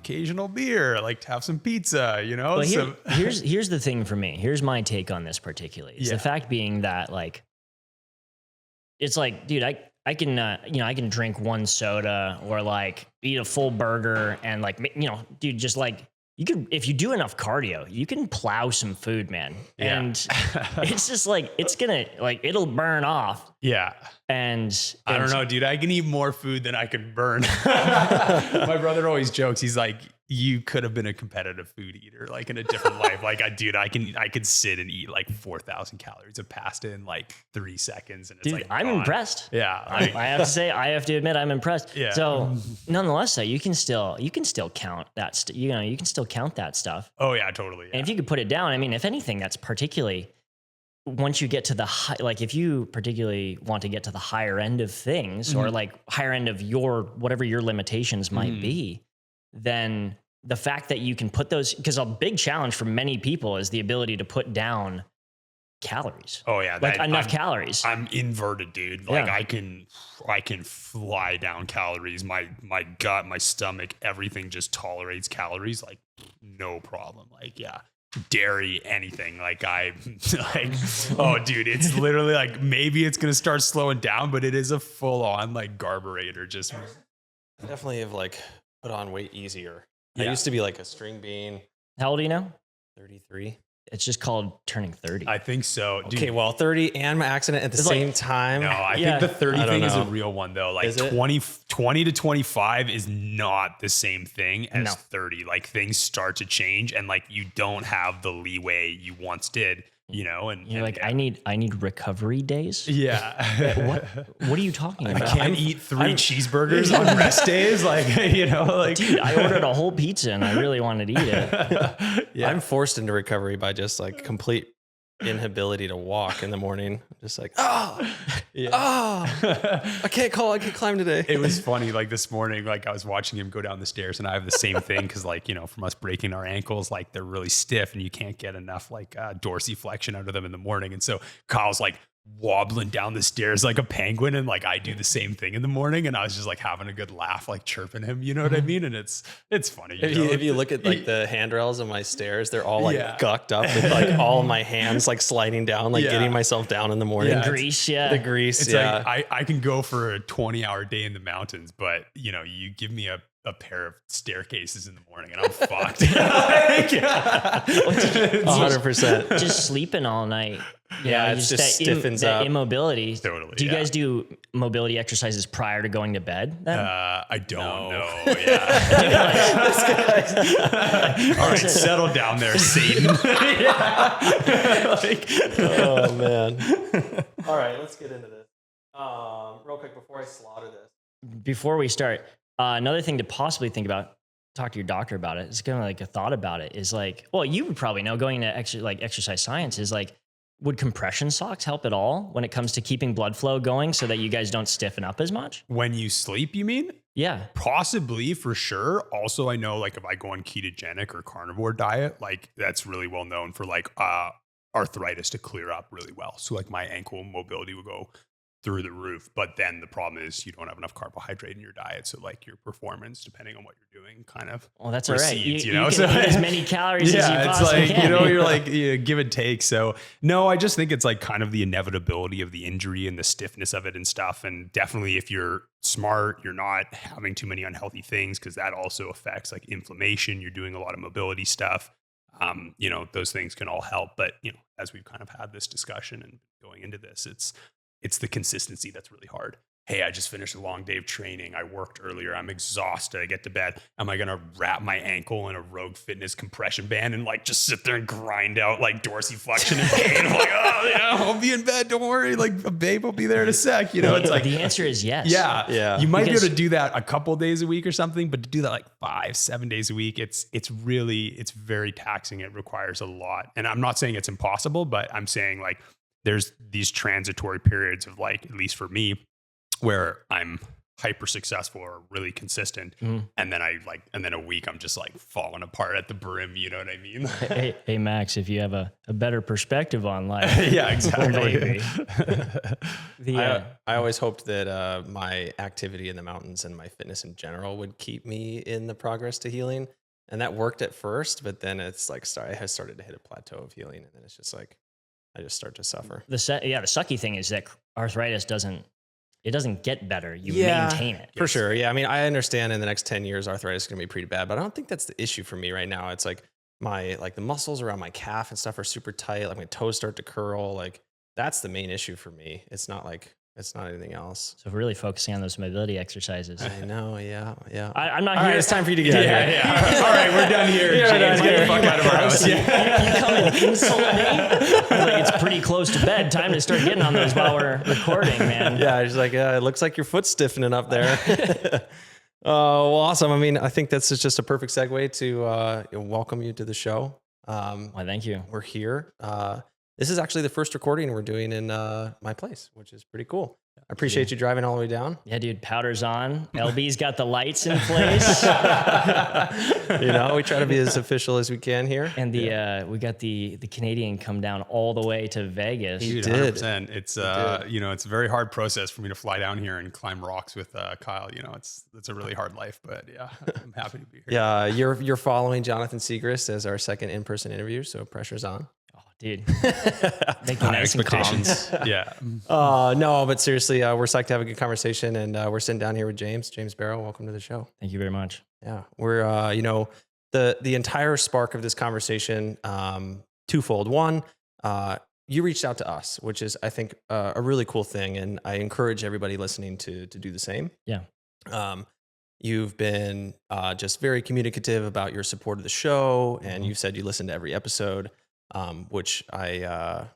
occasional beer. I like to have some pizza, you know? Well, here's the thing for me. Here's my take on this particularly. Is the fact being that like, it's like, dude, I can, I can drink one soda or like eat a full burger and like, dude, just like, you can, if you do enough cardio, you can plow some food, man. Yeah. And it's just like, it's gonna like, it'll burn off. Yeah. And I don't know, dude, I can eat more food than I can burn. My brother always jokes. He's like, you could have been a competitive food eater, like in a different life. Like, I could sit and eat like 4,000 calories of pasta in like 3 seconds. And it's dude, like, I'm impressed. Yeah. I have to admit, I'm impressed. Yeah. So nonetheless, though, you can still count that. You can still count that stuff. Oh yeah, totally. Yeah. And if you could put it down, I mean, if anything, that's particularly once you get to the high, like if you particularly want to get to the higher end of things or like higher end of your, whatever your limitations might be, then the fact that you can put those, because a big challenge for many people is the ability to put down calories. Oh yeah. Like enough calories. I'm inverted, dude. Like I can fly down calories. My gut, my stomach, everything just tolerates calories. Like no problem. Like, yeah. Dairy, anything. Like oh dude, it's literally like, maybe it's going to start slowing down, but it is a full on like carburetor. Just definitely have like put on weight easier. I used to be like a string bean. How old are you now? 33. It's just called turning 30. I think so. Dude. Okay, well, 30 and my accident at the same time. No, I think the 30 thing is a real one though. Like 20 to 25 is not the same thing as 30. Like things start to change and like you don't have the leeway you once did, you know? And you're like, I need recovery days. Yeah. What are you talking about? I can't eat 3 cheeseburgers on rest days. Like, you know, like dude, I ordered a whole pizza and I really wanted to eat it. Yeah. I'm forced into recovery by just like complete inability to walk in the morning. Just like, I can't climb today. It was funny. Like this morning, like I was watching him go down the stairs and I have the same thing. Cause like, you know, from us breaking our ankles, like they're really stiff and you can't get enough like dorsiflexion out of them in the morning. And so Kyle's like wobbling down the stairs like a penguin. And like, I do the same thing in the morning. And I was just like having a good laugh, like chirping him, you know what I mean? And it's funny. If you look at like the handrails of my stairs, they're all like gucked up with like all my hands like sliding down, like getting myself down in the morning. The grease. The grease. It's like, I can go for a 20-hour day in the mountains, but you know, you give me a pair of staircases in the morning and I'm fucked. 100%. Just sleeping all night. Yeah, it just stiffens up. Immobility. Totally. Do you guys do mobility exercises prior to going to bed then? I don't know. Yeah. All right, settle down there, Satan. Oh man. All right, let's get into this. Real quick before I slaughter this. Before we start, another thing to possibly think about, talk to your doctor about it. It's kind of like a thought about it is like, well, you would probably know going to exercise science is like, would compression socks help at all when it comes to keeping blood flow going so that you guys don't stiffen up as much? When you sleep, you mean? Yeah. Possibly, for sure. Also, I know like if I go on ketogenic or carnivore diet, like that's really well known for like arthritis to clear up really well. So like my ankle mobility will go through the roof. But then the problem is you don't have enough carbohydrate in your diet. So like your performance, depending on what you're doing, kind of that's recedes, all right. You know, so eat as many calories as you possibly can. You know, you're like, give and take. So no, I just think it's like kind of the inevitability of the injury and the stiffness of it and stuff. And definitely if you're smart, you're not having too many unhealthy things because that also affects like inflammation. You're doing a lot of mobility stuff. You know, those things can all help. But, you know, as we've kind of had this discussion and going into this, it's the consistency that's really hard. Hey, I just finished a long day of training. I worked earlier. I'm exhausted. I get to bed. Am I going to wrap my ankle in a Rogue Fitness compression band and like just sit there and grind out like dorsiflexion and pain? I'm like, oh yeah, I'll be in bed. Don't worry. Like a babe will be there in a sec. You know, it's like the answer is yes. Yeah. You might be able to do that a couple days a week or something, but to do that like 5-7 days a week, it's very taxing. It requires a lot. And I'm not saying it's impossible, but I'm saying like there's these transitory periods of like, at least for me, where I'm hyper successful or really consistent. Mhm. And then and then a week I'm just like falling apart at the brim. You know what I mean? Hey, Max, if you have a better perspective on life. Yeah, exactly. Maybe. I always hoped that my activity in the mountains and my fitness in general would keep me in the progress to healing. And that worked at first, but then it's like, I have started to hit a plateau of healing. And then it's just like, I just start to suffer. The sucky thing is that arthritis doesn't get better. You maintain it. For sure. Yeah. I mean, I understand in the next 10 years, arthritis is going to be pretty bad, but I don't think that's the issue for me right now. It's like the muscles around my calf and stuff are super tight. Like my toes start to curl. Like that's the main issue for me. It's not anything else. So we're really focusing on those mobility exercises. I know. Yeah. Yeah. I'm not All here. right, it's time for you to get out of here. Yeah. All right, we're done here. James, get the fuck out of our house. You come and insult me. It's pretty close to bed. Time to start getting on those while we're recording, man. Yeah, it's like it looks like your foot's stiffening up there. Well, awesome. I mean, I think that's just a perfect segue to welcome you to the show. Well, thank you. We're here. This is actually the first recording we're doing in my place, which is pretty cool. I appreciate you driving all the way down. Yeah, dude, powder's on. LB's got the lights in place. We try to be as official as we can here. And we got the Canadian come down all the way to Vegas. Dude, did. 100%. It's it's a very hard process for me to fly down here and climb rocks with Kyle. It's a really hard life, but yeah, I'm happy to be here. Yeah, you're following Jonathan Segrist as our second in-person interview, so pressure's on. Oh, dude. Make me nice and calm. Yeah. No, but seriously, we're psyched to have a good conversation, and we're sitting down here with James Barrow. Welcome to the show. Thank you very much. Yeah, we're the entire spark of this conversation, twofold. One, you reached out to us, which is I think a really cool thing, and I encourage everybody listening to do the same. Yeah. You've been just very communicative about your support of the show, and you've said you listen to every episode, which I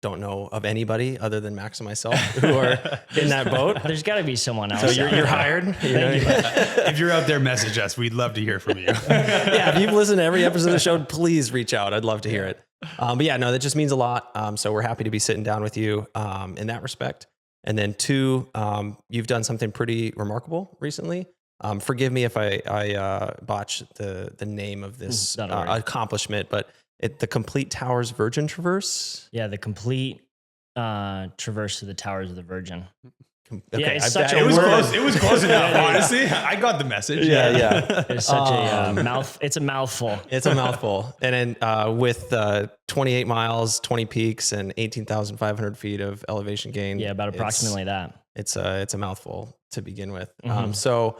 don't know of anybody other than Max and myself who are in that boat. There's got to be someone else. So you're hired. If you're out there, message us. We'd love to hear from you. Yeah, if you've listened to every episode of the show, please reach out. I'd love to hear it. But yeah, no, that just means a lot. So we're happy to be sitting down with you in that respect. And then two, you've done something pretty remarkable recently. Forgive me if I botch the name of this accomplishment, but the Complete Towers Virgin Traverse. Yeah, the complete traverse to the Towers of the Virgin. Okay, yeah, it's It was close. It was close enough. Honestly, I got the message. Yeah. It's such a mouth. It's a mouthful. It's a mouthful. And then with 28 miles, 20 peaks, and 18,500 feet of elevation gain. Yeah, about approximately that. It's a mouthful to begin with. Mm-hmm. So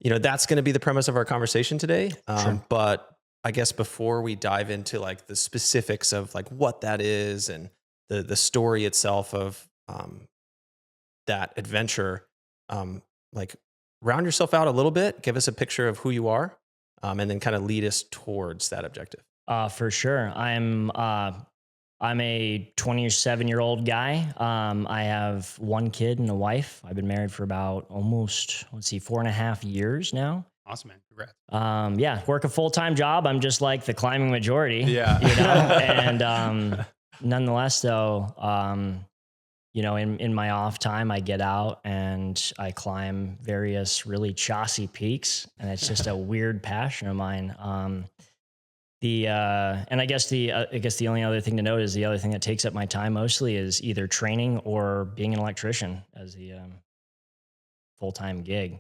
that's going to be the premise of our conversation today. Sure. But I guess before we dive into like the specifics of like what that is and the story itself of that adventure, like round yourself out a little bit, give us a picture of who you are, and then kind of lead us towards that objective. For sure. I'm a 27-year-old guy. I have one kid and a wife. I've been married for about almost, 4.5 years now. Awesome, man. Congrats. Work a full-time job. I'm just like the climbing majority. Yeah. And nonetheless, though, in my off time, I get out and I climb various really chossy peaks, and it's just a weird passion of mine. And I guess the only other thing to note is the other thing that takes up my time mostly is either training or being an electrician as the full-time gig.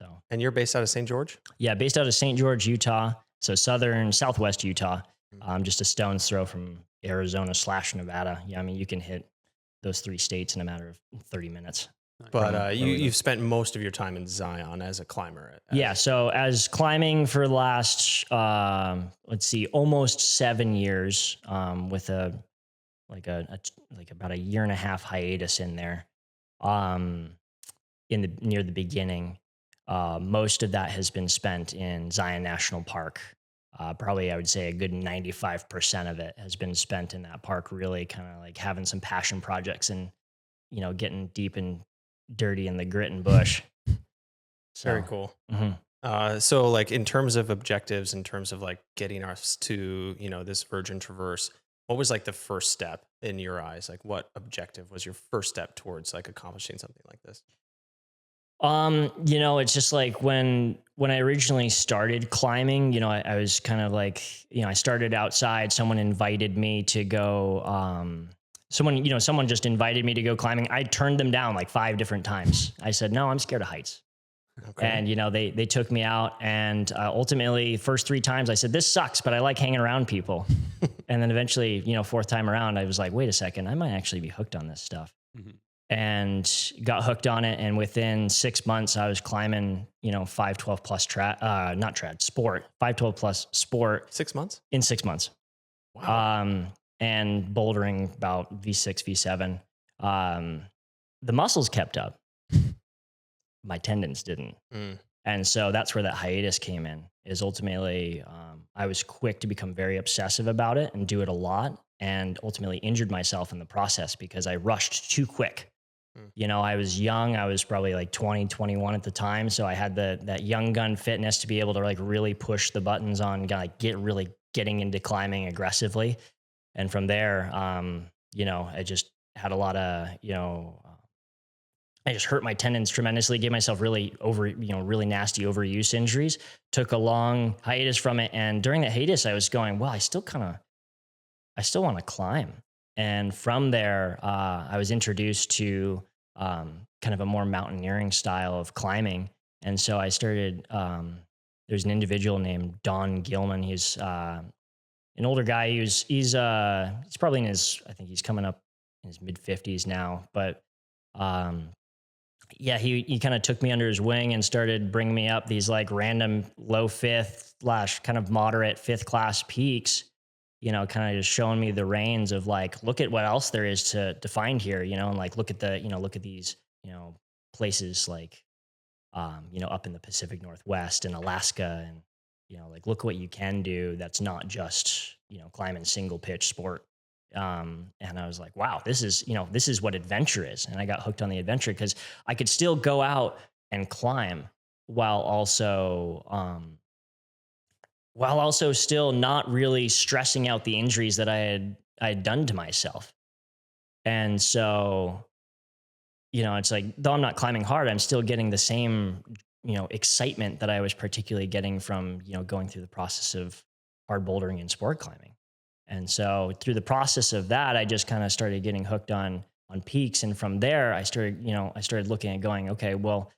So. And you're based out of St. George? Yeah, based out of St. George, Utah. So southwest Utah, just a stone's throw from Arizona/Nevada. Yeah, I mean, you can hit those 3 states in a matter of 30 minutes. But you've spent most of your time in Zion as a climber. So as climbing for the last, almost 7 years, with about a year and a half hiatus in there, near the beginning. Most of that has been spent in Zion National Park. Probably, I would say a good 95% of it has been spent in that park, really kind of like having some passion projects and, getting deep and dirty in the grit and bush. So, very cool. Mm-hmm. So like in terms of objectives, in terms of like getting us to, this Virgin Traverse, what was like the first step in your eyes? Like what objective was your first step towards like accomplishing something like this? It's just like when I originally started climbing, I was kind of like, I started outside. Someone invited me to go. Someone just invited me to go climbing. I turned them down like 5 different times. I said, no, I'm scared of heights. Okay. And, they took me out, and ultimately first 3 times I said, this sucks, but I like hanging around people. And then eventually, 4th time around, I was like, wait a second, I might actually be hooked on this stuff. Mm-hmm. And got hooked on it. And within 6 months, I was climbing, 512 plus sport, 512 plus sport. 6 months? In 6 months. Wow. And bouldering about V6, V7. The muscles kept up. My tendons didn't. Mm. And so that's where that hiatus came in, is ultimately I was quick to become very obsessive about it and do it a lot, and ultimately injured myself in the process because I rushed too quick. I was young. I was probably like 20, 21 at the time. So I had that young gun fitness to be able to like really push the buttons on, like getting into climbing aggressively. And from there, I just had a lot of, I just hurt my tendons tremendously, gave myself really really nasty overuse injuries, took a long hiatus from it. And during that hiatus, I was going, well, I still want to climb. And from there, I was introduced to kind of a more mountaineering style of climbing. And so I started, there's an individual named Don Gilman. He's an older guy. He's probably in I think he's coming up in his mid 50s now, but he kind of took me under his wing and started bringing me up these like random low 5th / kind of moderate 5th class peaks, kind of just showing me the reins of like, look at what else there is to find here, and like, look at these, places like, up in the Pacific Northwest and Alaska, and, like, look what you can do. That's not just, climbing single pitch sport. And I was like, wow, this is what adventure is. And I got hooked on the adventure because I could still go out and climb while also still not really stressing out the injuries that I had done to myself. And so, it's like, though I'm not climbing hard, I'm still getting the same, excitement that I was particularly getting from, going through the process of hard bouldering and sport climbing. And so through the process of that, I just kind of started getting hooked on peaks. And from there, I started looking at going, okay, well,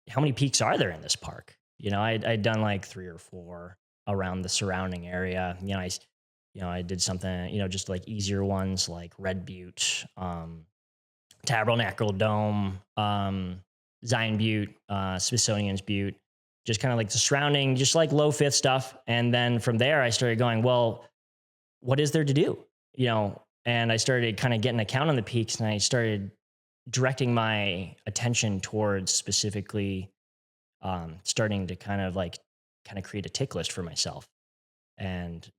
how many peaks are there in this park? I'd done like 3 or 4 around the surrounding area. I did something, just like easier ones like Red Butte, Tabernacle Dome, Zion Butte, Smithsonian's Butte, just kind of like the surrounding, just like low 5th stuff. And then from there, I started going, well, what is there to do? And I started kind of getting a count on the peaks, and I started directing my attention towards specifically starting to kind of create a tick list for myself. And,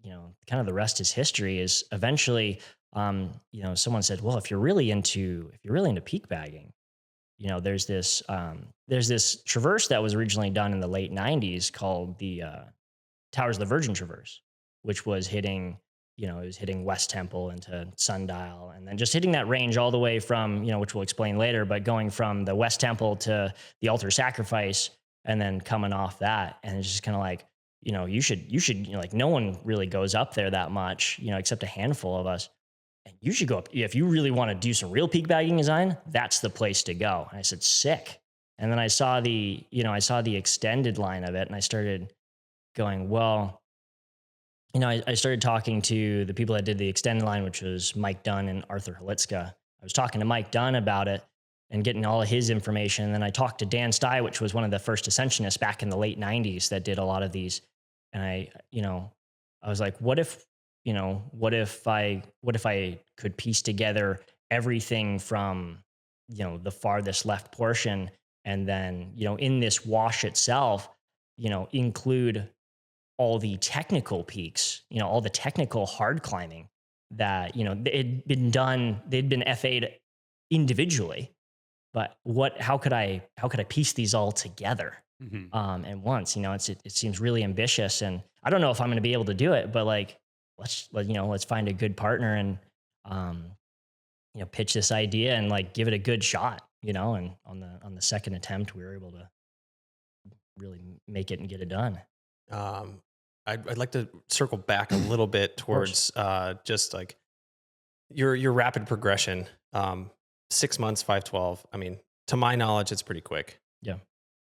kind of the rest is history. Is eventually, someone said, well, if you're really into peak bagging, there's this traverse that was originally done in the late 90s called the Towers of the Virgin Traverse, which was hitting, it was hitting West Temple into Sundial, and then just hitting that range all the way from, which we'll explain later, but going from the West Temple to the altar sacrifice, and then coming off that. And it's just kind of like, you should, like, no one really goes up there that much, except a handful of us. And you should go up. If you really want to do some real peak bagging design, that's the place to go. And I said, sick. And then I saw the extended line of it, and I started going, well, I started talking to the people that did the extended line, which was Mike Dunn and Arthur Halitska. I was talking to Mike Dunn about it and getting all of his information. And then I talked to Dan Stye, which was one of the first ascensionists back in the late 90s that did a lot of these. And I was like, what if I could piece together everything from, the farthest left portion, and then, in this wash itself, include all the technical peaks, all the technical hard climbing that, it'd been done, they'd been FA'd individually, but how could I piece these all together? Mm-hmm. And once, it seems really ambitious, and I don't know if I'm going to be able to do it, but like, let's find a good partner and, pitch this idea and like give it a good shot, and on the second attempt, we were able to really make it and get it done. I'd like to circle back a little bit towards just like your rapid progression. 6 months, 512. I mean, to my knowledge, it's pretty quick. Yeah.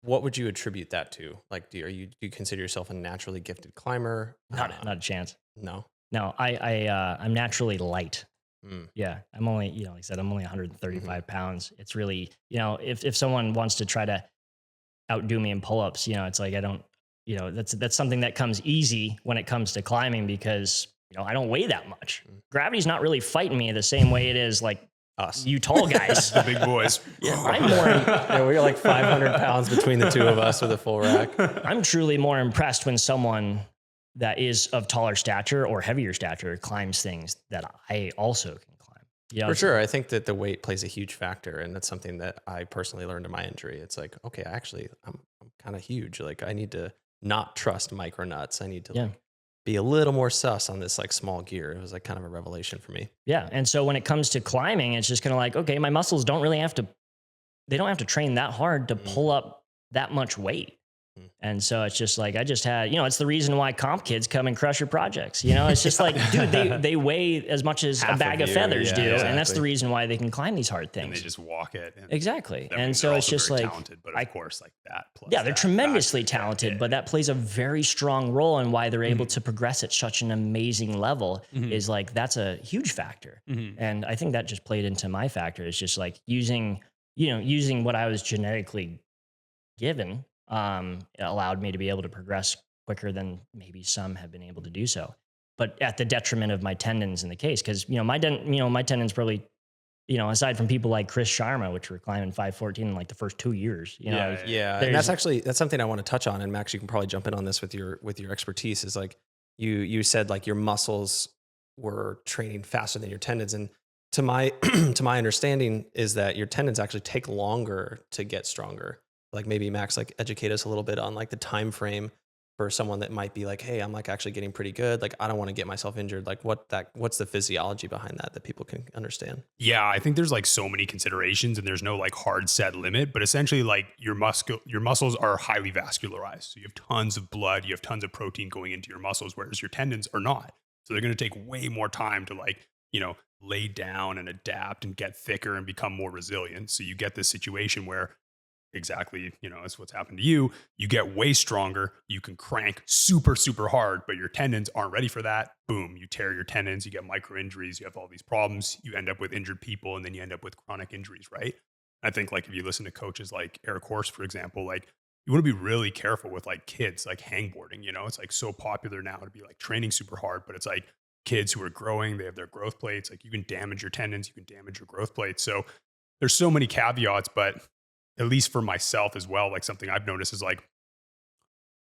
What would you attribute that to? Like, do you consider yourself a naturally gifted climber? Not a chance. No. No, I'm naturally light. Mm. Yeah, I'm only, like I said, I'm only 135 pounds. It's really, if someone wants to try to outdo me in pull-ups, it's like I don't, that's something that comes easy when it comes to climbing because I don't weigh that much. Gravity's not really fighting me the same way it is like Us. you tall guys. The big boys. I'm more. Yeah, we're like 500 pounds between the two of us with a full rack. I'm truly more impressed when someone that is of taller stature or heavier stature climbs things that I also can climb. For sure. I think that the weight plays a huge factor. And that's something that I personally learned in my injury. It's like, okay, actually, I'm kind of huge. Like I need to not trust micro nuts. I need to be a little more sus on this like small gear. It was like kind of a revelation for me. Yeah. And so when it comes to climbing, it's just kind of like, okay, my muscles don't have to train that hard to pull up that much weight. And so it's just like, I just had, it's the reason why comp kids come and crush your projects. It's just like, dude, they weigh as much as a bag of feathers do. Exactly. And that's the reason why they can climb these hard things. And they just walk it. Exactly. And so it's just like, talented, but of course, like that. Plus they're tremendously talented, but that plays a very strong role in why they're able to progress at such an amazing level is like, that's a huge factor. And I think that just played into my factor. It's just like using what I was genetically given, it allowed me to be able to progress quicker than maybe some have been able to do so, but at the detriment of my tendons in the case. Cause my tendons probably, aside from people like Chris Sharma, which were climbing 514 in like the first 2 years, Yeah. And that's something I want to touch on. And Max, you can probably jump in on this with your expertise is like you said, like your muscles were training faster than your tendons. And to my understanding is that your tendons actually take longer to get stronger. Like maybe Max, like educate us a little bit on like the time frame for someone that might be like, hey, I'm like actually getting pretty good. Like I don't want to get myself injured. Like what's the physiology behind that people can understand? Yeah, I think there's like so many considerations and there's no like hard set limit, but essentially like your muscles are highly vascularized. So you have tons of blood, you have tons of protein going into your muscles, whereas your tendons are not. So they're going to take way more time to like, lay down and adapt and get thicker and become more resilient. So you get this situation where exactly, that's what's happened to you. You get way stronger. You can crank super, super hard, but your tendons aren't ready for that. Boom, you tear your tendons, you get micro injuries, you have all these problems. You end up with injured people and then you end up with chronic injuries, right? I think like if you listen to coaches like Eric Horst, for example, like you want to be really careful with like kids, like hangboarding, it's like so popular now to be like training super hard, but it's like kids who are growing, they have their growth plates. Like you can damage your tendons, you can damage your growth plates. So there's so many caveats, but at least for myself as well, like something I've noticed is like,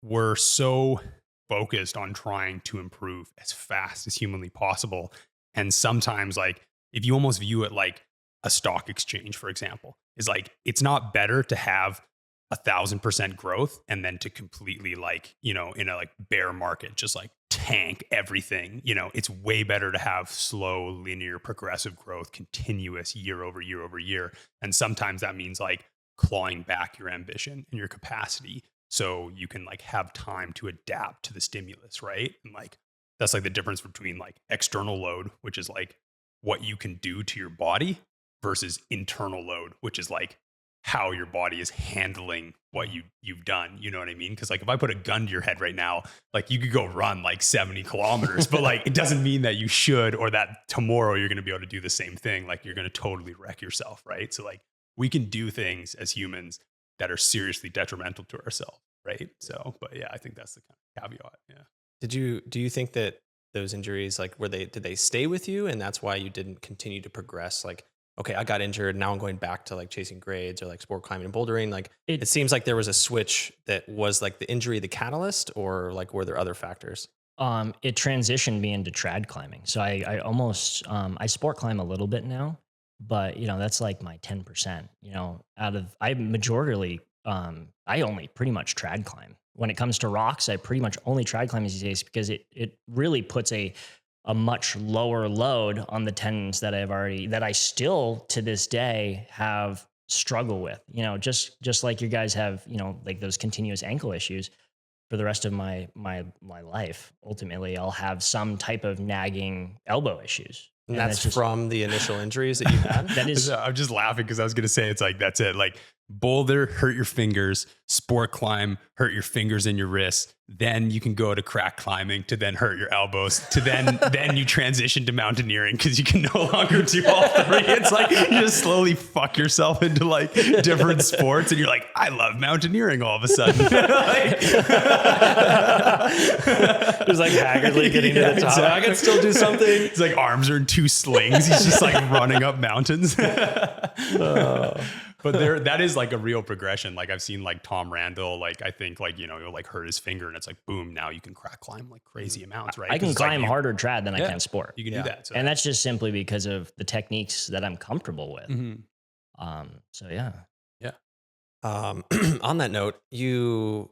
we're so focused on trying to improve as fast as humanly possible. And sometimes like, if you almost view it like a stock exchange, for example, is like, it's not better to have 1,000% growth and then to completely like, in a like bear market, just like tank everything. It's way better to have slow, linear, progressive growth, continuous year over year over year. And sometimes that means like, clawing back your ambition and your capacity so you can like have time to adapt to the stimulus, right? And like that's like the difference between like external load, which is like what you can do to your body, versus internal load, which is like how your body is handling what you've done. You know what I mean? Because like if I put a gun to your head right now, like you could go run like 70 kilometers, but like it doesn't mean that you should or that tomorrow you're going to be able to do the same thing. Like you're going to totally wreck yourself, right? So like we can do things as humans that are seriously detrimental to ourselves, right? So, but yeah, I think that's the kind of caveat. Yeah. Do you think that those injuries, like did they stay with you and that's why you didn't continue to progress? Like, okay, I got injured. Now I'm going back to like chasing grades or like sport climbing and bouldering. Like it seems like there was a switch that was like the injury, the catalyst, or like were there other factors? It transitioned me into trad climbing. So I almost, I sport climb a little bit now. But, that's like my 10%, I only pretty much trad climb. When it comes to rocks, I pretty much only trad climb these days because it really puts a much lower load on the tendons that I still to this day have struggle with, just like you guys have, like those continuous ankle issues for the rest of my life. Ultimately, I'll have some type of nagging elbow issues. And that's just from the initial injuries that you had? That is. I'm just laughing because I was going to say, it's like, that's it. Like boulder, hurt your fingers, sport climb, hurt your fingers and your wrists. Then you can go to crack climbing to then hurt your elbows to then you transition to mountaineering because you can no longer do all three. It's like you just slowly fuck yourself into like different sports and you're like, I love mountaineering all of a sudden. Just like haggardly getting to the top. Exactly. I can still do something. It's like arms are in 2 slings. He's just like running up mountains. But that is like a real progression. Like I've seen like Tom Randall, like I think like, he'll like hurt his finger and it's like, boom, now you can crack climb like crazy amounts, right? I can climb harder trad than I can sport. You can do that. So and that's just simply because of the techniques that I'm comfortable with. So yeah. Yeah. On that note, you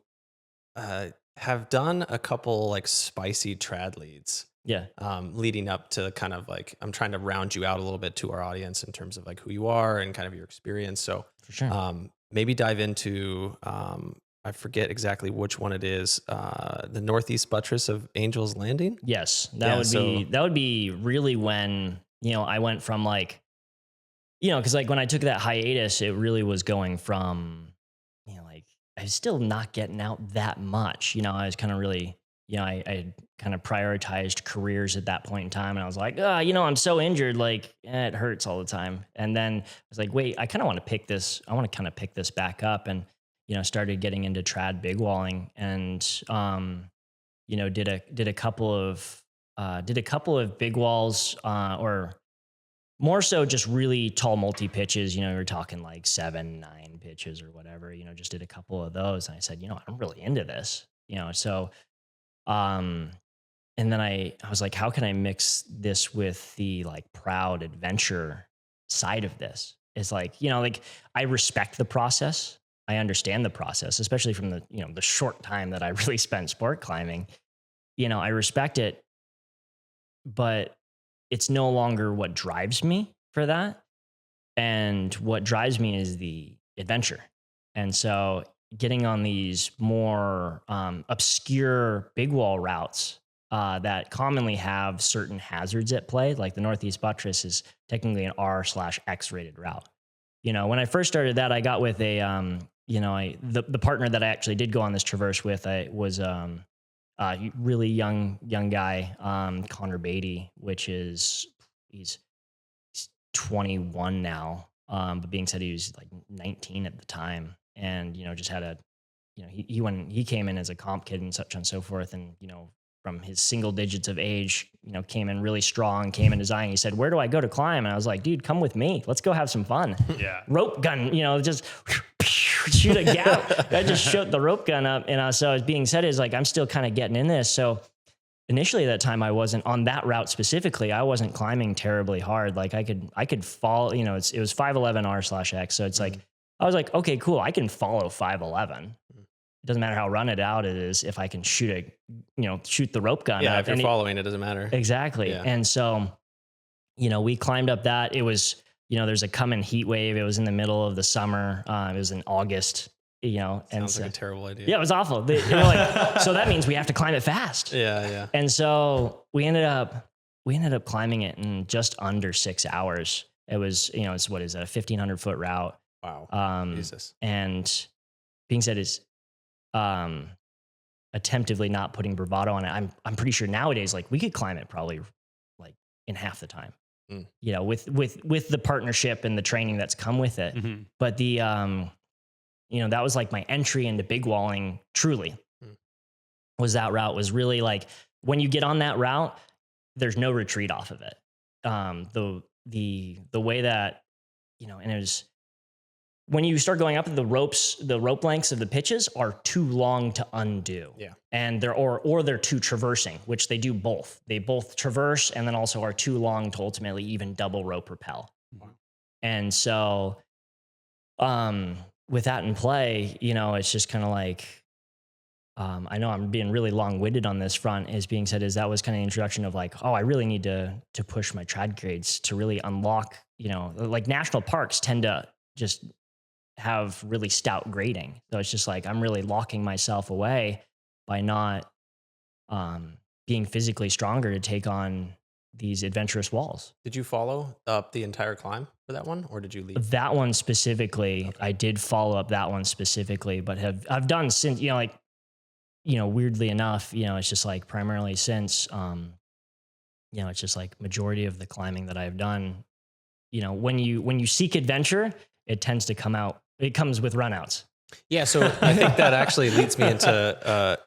have done a couple like spicy trad leads. Yeah. Leading up to kind of like, I'm trying to round you out a little bit to our audience in terms of like who you are and kind of your experience. So for sure. Maybe dive into, I forget exactly which one it is, the Northeast Buttress of Angel's Landing. Yes. That would be really when, I went from like, cause like when I took that hiatus, it really was going from, like I was still not getting out that much, I was kind of really, I kind of prioritized careers at that point in time. And I was like, I'm so injured. Like it hurts all the time. And then I was like, wait, I kind of want to pick this. I want to kind of pick this back up and, started getting into trad big walling and, did a couple of big walls, or more so just really tall multi pitches, we're talking like 7, 9 pitches or whatever, just did a couple of those. And I said, I'm really into this, so, and then I was like, how can I mix this with the like proud adventure side of this? It's like, like I respect the process. I understand the process, especially from the, the short time that I really spent sport climbing, I respect it, but it's no longer what drives me for that. And what drives me is the adventure. And so getting on these more obscure big wall routes that commonly have certain hazards at play, like the Northeast Buttress is technically an R/X rated route. When I first started that, I got with a, the partner that I actually did go on this traverse with, I was a really young guy, Connor Beatty, he's 21 now. But being said, he was like 19 at the time. And, just had he came in as a comp kid and such on and so forth. And, from his single digits of age, came in really strong, came in design. He said, where do I go to climb? And I was like, dude, come with me. Let's go have some fun. Yeah. Rope gun, just shoot a gap. I just shot the rope gun up. And so as being said is like, I'm still kind of getting in this. So initially at that time, I wasn't on that route specifically. I wasn't climbing terribly hard. Like I could fall, it was 5'11" R/X. So it's like, I was like, okay, cool. I can follow 5'11". It doesn't matter how run it out it is. If I can shoot the rope gun. Yeah. Up. If you're following, it doesn't matter. Exactly. Yeah. And so, we climbed up that. It was, there's a coming heat wave. It was in the middle of the summer. It was in August, Sounds like a terrible idea. Yeah, it was awful. So that means we have to climb it fast. Yeah. Yeah. And so we ended up climbing it in just under 6 hours. It was, it's what is that, a 1,500 foot route. Wow. Jesus. And being said is, attemptively not putting bravado on it. I'm pretty sure nowadays, like we could climb it probably like in half the time, with the partnership and the training that's come with it. Mm-hmm. But the, that was like my entry into big walling truly was that route was really like, when you get on that route, there's no retreat off of it. The way that, and it was, when you start going up, the rope lengths of the pitches are too long to undo. Yeah. And they're too traversing, which they do both. They both traverse and then also are too long to ultimately even double rope rappel. Wow. And so, with that in play, it's just kind of like, I know I'm being really long-winded on this front, is being said is that was kind of the introduction of like, I really need to push my trad grades to really unlock, like national parks tend to just have really stout grading. So it's just like, I'm really locking myself away by not being physically stronger to take on these adventurous walls. Did you follow up the entire climb for that one, or did you leave? That one specifically, okay. I did follow up that one specifically, but I've done since, weirdly enough, it's just like primarily since, it's just like majority of the climbing that I've done, when you seek adventure, it tends to come out, it comes with runouts. Yeah. So I think that actually leads me into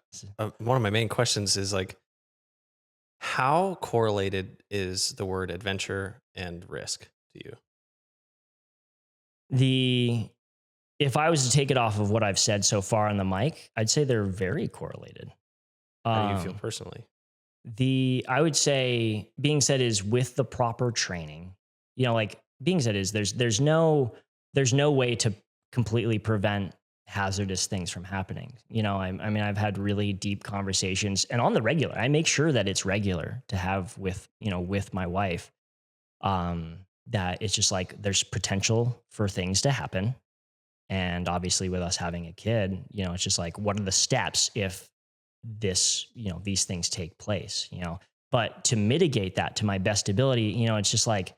one of my main questions is like, how correlated is the word adventure and risk to you? If I was to take it off of what I've said so far on the mic, I'd say they're very correlated. How do you feel personally? I would say being said is with the proper training, being said is there's no way to completely prevent hazardous things from happening. I've had really deep conversations, and on the regular, I make sure that it's regular to have with my wife, that it's just like, there's potential for things to happen. And obviously with us having a kid, it's just like, what are the steps if this, these things take place, but to mitigate that to my best ability, it's just like,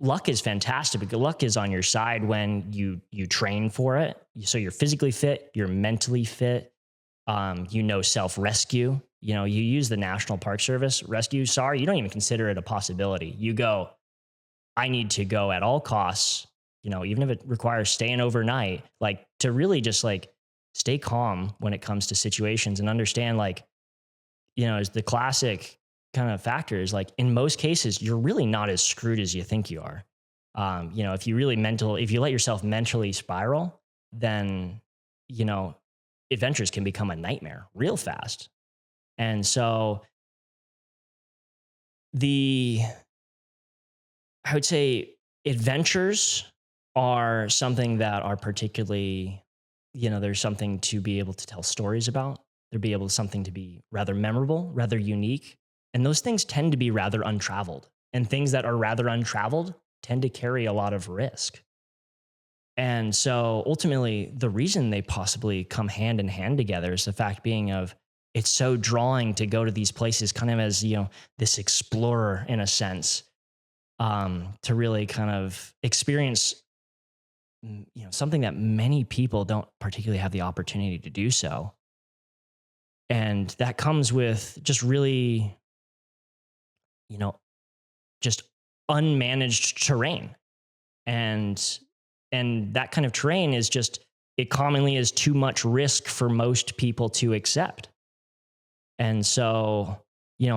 luck is fantastic, but luck is on your side when you train for it. So you're physically fit, you're mentally fit, self-rescue, you use the National Park Service rescue. Sorry, you don't even consider it a possibility. You go, I need to go at all costs, even if it requires staying overnight, like to really just like stay calm when it comes to situations and understand is the classic kind of factors. Like in most cases, you're really not as screwed as you think you are. If you let yourself mentally spiral, then, adventures can become a nightmare real fast. And so I would say adventures are something that are particularly, there's something to be able to tell stories about. Something to be rather memorable, rather unique. And those things tend to be rather untraveled. And things that are rather untraveled tend to carry a lot of risk. And so ultimately, the reason they possibly come hand in hand together is the fact being of, it's so drawing to go to these places kind of as, this explorer in a sense, to really kind of experience, something that many people don't particularly have the opportunity to do so. And that comes with just really, just unmanaged terrain. And that kind of terrain is just, it commonly is too much risk for most people to accept. And so,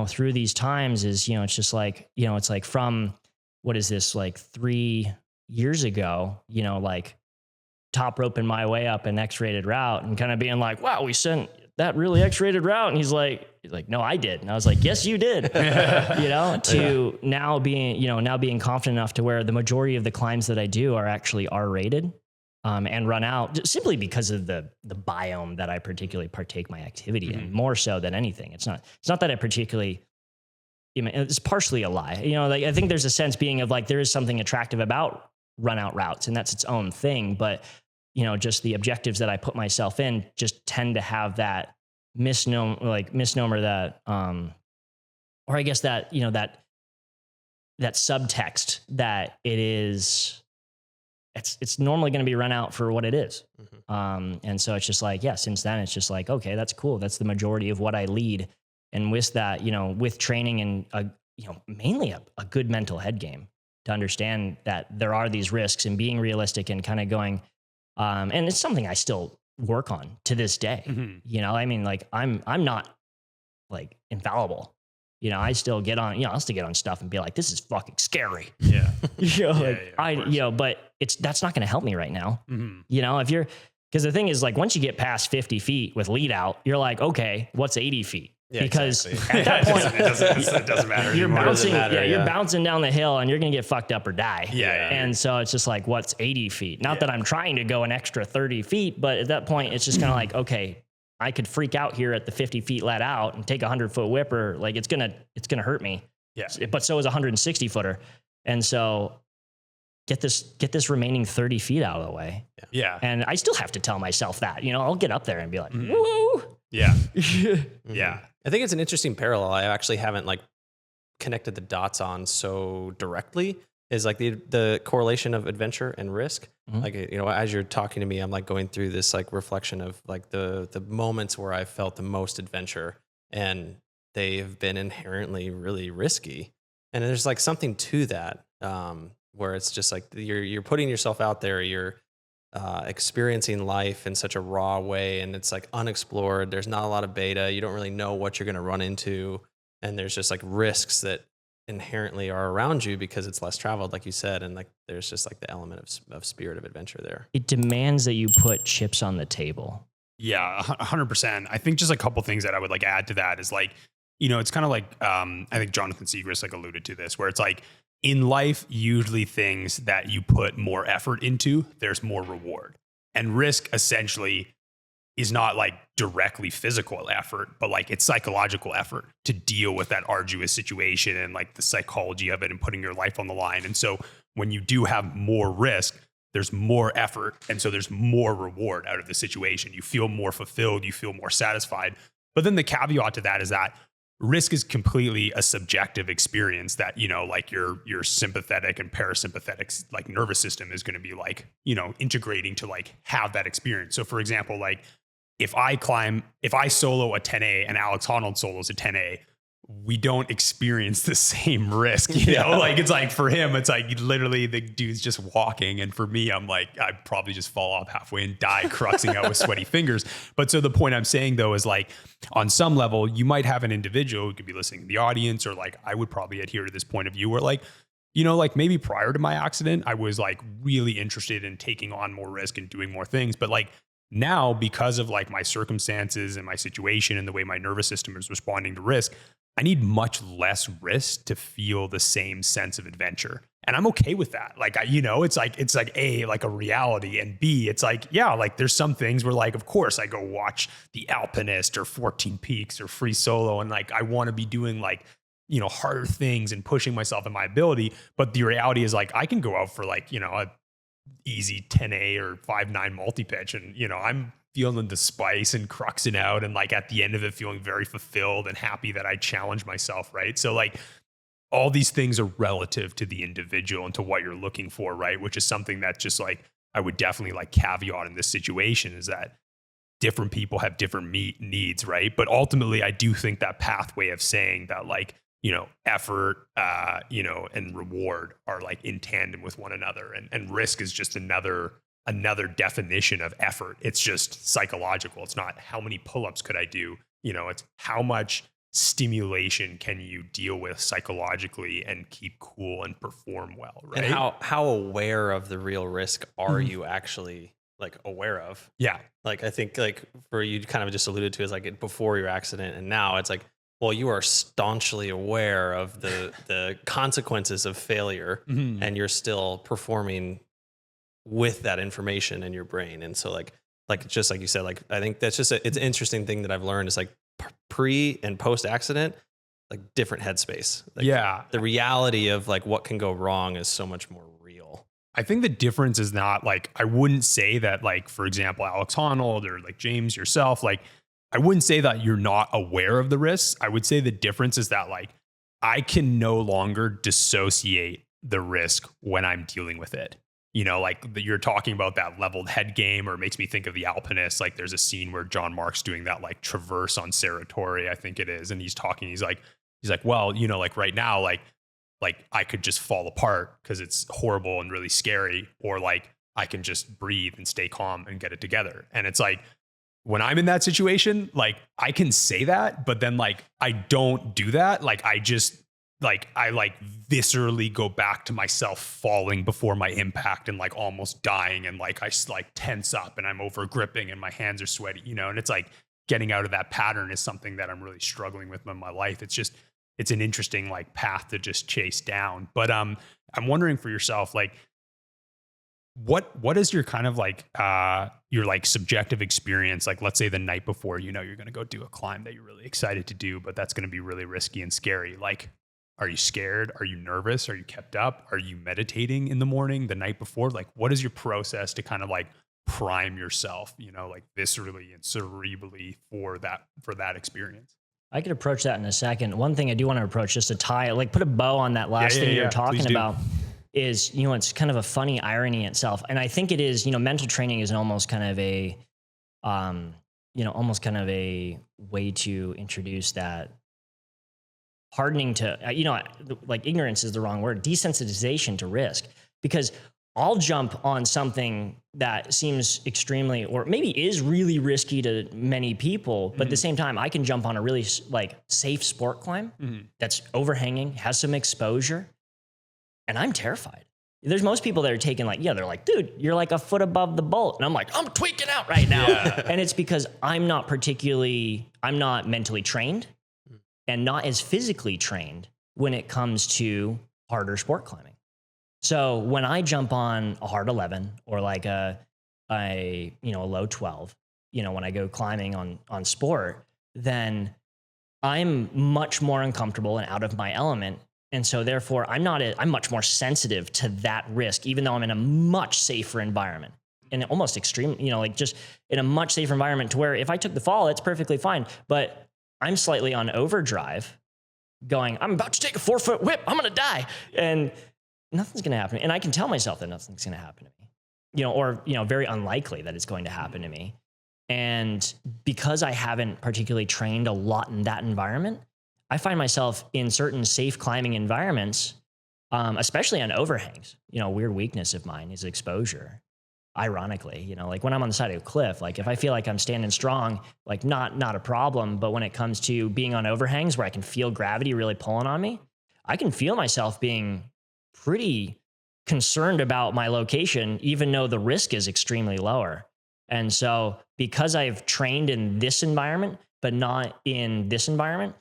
through these times is, it's just like, it's like from, what is this, like 3 years ago, like top roping my way up an X-rated route and kind of being like, wow, we sent that really X-rated route. And he's like, no, I did. And I was like, yes, you did, now being confident enough to where the majority of the climbs that I do are actually R-rated, and run out simply because of the biome that I particularly partake my activity in, more so than anything. It's not that I particularly, it's partially a lie. I think there's a sense being of like, there is something attractive about run out routes, and that's its own thing. But, just the objectives that I put myself in just tend to have that misnomer that, or I guess that, that subtext that it's normally going to be run out for what it is. And so it's just like, since then it's just like, okay, that's cool. That's the majority of what I lead. And with that, with training and, mainly a good mental head game to understand that there are these risks and being realistic and kind of going, and it's something I still work on to this day. I'm not like infallible. I still get on, I'll still get on stuff and be like, this is fucking scary. Yeah. But that's not going to help me right now. Because the thing is like, once you get past 50 feet with lead out, you're like, okay, what's 80 feet? Yeah, because exactly. at that point, it doesn't matter. You're anymore. bouncing, you're bouncing down the hill and you're going to get fucked up or die. Yeah. And so it's just like, what's 80 feet? Not that I'm trying to go an extra 30 feet, but at that point, it's just kind of like, okay, I could freak out here at the 50 feet let out and take a 100-foot whipper. Like it's going to hurt me. Yeah. But so is a 160 footer. And so get this remaining 30 feet out of the way. Yeah. And I still have to tell myself that, I'll get up there and be like, woo. Yeah. Yeah. I think it's an interesting parallel. I actually haven't like connected the dots on so directly, is like the correlation of adventure and risk. Like, as you're talking to me, I'm like going through this like reflection of like the moments where I felt the most adventure, and they've been inherently really risky. And there's like something to that, where it's just like you're putting yourself out there, you're experiencing life in such a raw way, and it's like unexplored. There's not a lot of beta. You don't really know what you're going to run into, and there's just like risks that inherently are around you because it's less traveled, like you said, and like there's just like the element of spirit of adventure there. It demands that you put chips on the table. Yeah, 100%. I think just a couple things that I would like add to that is like, it's kind of like I think Jonathan Siegrist like alluded to this, where it's like in life, usually things that you put more effort into, there's more reward. And risk essentially is not like directly physical effort, but like it's psychological effort to deal with that arduous situation and like the psychology of it and putting your life on the line. And so when you do have more risk, there's more effort. And so there's more reward out of the situation. You feel more fulfilled, you feel more satisfied. But then the caveat to that is that risk is completely a subjective experience that, like your sympathetic and parasympathetic like nervous system is going to be like, integrating to like have that experience. So for example, like if I solo a 10A and Alex Honnold solos a 10A, we don't experience the same risk, like it's like for him, it's like literally the dude's just walking. And for me, I'm like, I'd probably just fall off halfway and die cruxing out with sweaty fingers. But so the point I'm saying though, is like on some level, you might have an individual who could be listening to the audience, or like, I would probably adhere to this point of view where like, like maybe prior to my accident, I was like really interested in taking on more risk and doing more things. But like now, because of like my circumstances and my situation and the way my nervous system is responding to risk, I need much less risk to feel the same sense of adventure. And I'm okay with that. Like, it's like A, like a reality, and B, it's like, yeah, like there's some things where like, of course I go watch the Alpinist or 14 Peaks or Free Solo. And like, I want to be doing like, harder things and pushing myself in my ability. But the reality is like, I can go out for like, a easy 10A or 5.9 multi-pitch. And, I'm feeling the spice and cruxing out, and like at the end of it, feeling very fulfilled and happy that I challenged myself. Right. So like all these things are relative to the individual and to what you're looking for. Right. Which is something that just like, I would definitely like caveat in this situation, is that different people have different needs. Right. But ultimately I do think that pathway of saying that like, effort, and reward are like in tandem with one another. And risk is just another definition of effort. It's just psychological. It's not how many pull-ups could I do? It's how much stimulation can you deal with psychologically and keep cool and perform well, right? And how aware of the real risk are you actually like aware of? Yeah. Like I think like for you kind of just alluded to is like before your accident, and now it's like, well, you are staunchly aware of the consequences of failure, and you're still performing with that information in your brain. And so like just like you said, like I think that's just it's an interesting thing that I've learned is like pre and post accident, like different headspace. Like yeah. The reality of like what can go wrong is so much more real. I think the difference is not like, I wouldn't say that like, for example, Alex Honnold or like James yourself, like I wouldn't say that you're not aware of the risks. I would say the difference is that like, I can no longer dissociate the risk when I'm dealing with it. Like you're talking about that leveled head game, or it makes me think of the Alpinist. Like there's a scene where John Mark's doing that like traverse on Serratore, I think it is. And he's talking, he's like, well, like right now, like I could just fall apart because it's horrible and really scary, or like I can just breathe and stay calm and get it together. And it's like, when I'm in that situation, like I can say that, but then like, I don't do that. Like I just, like I like viscerally go back to myself falling before my impact and like almost dying, and like I like tense up and I'm over gripping and my hands are sweaty, and it's like getting out of that pattern is something that I'm really struggling with in my life. It's an interesting like path to just chase down. But I'm wondering for yourself, like what is your kind of like your like subjective experience, like let's say the night before, you're going to go do a climb that you're really excited to do, but that's going to be really risky and scary. Like, Are you scared? Are you nervous? Are you kept up? Are you meditating in the morning, the night before? Like, what is your process to kind of like prime yourself, like viscerally and cerebrally for that experience? I could approach that in a second. One thing I do want to approach, just to tie, like put a bow on that last thing you were talking about, is, it's kind of a funny irony itself. And I think it is, mental training is almost kind of a, almost kind of a way to introduce that hardening to, like ignorance is the wrong word, desensitization to risk. Because I'll jump on something that seems extremely, or maybe is really risky to many people, but at the same time, I can jump on a really like safe sport climb that's overhanging, has some exposure, and I'm terrified. There's most people that are taking like, they're like, dude, you're like a foot above the bolt. And I'm like, I'm tweaking out right now. And it's because I'm not mentally trained and not as physically trained when it comes to harder sport climbing. So when I jump on a hard 11 or like a low 12, when I go climbing on sport, then I'm much more uncomfortable and out of my element. And so therefore I'm much more sensitive to that risk, even though I'm in a much safer environment, and almost extreme, like just in a much safer environment to where if I took the fall, it's perfectly fine. But I'm slightly on overdrive going, I'm about to take a 4-foot whip. I'm going to die. And nothing's going to happen. And I can tell myself that nothing's going to happen to me, or very unlikely that it's going to happen to me. And because I haven't particularly trained a lot in that environment, I find myself in certain safe climbing environments, especially on overhangs. Weird weakness of mine is exposure. Ironically, like when I'm on the side of a cliff, like if I feel like I'm standing strong, like not a problem. But when it comes to being on overhangs where I can feel gravity really pulling on me, I can feel myself being pretty concerned about my location, even though the risk is extremely lower. And so because I've trained in this environment, but not in this environment,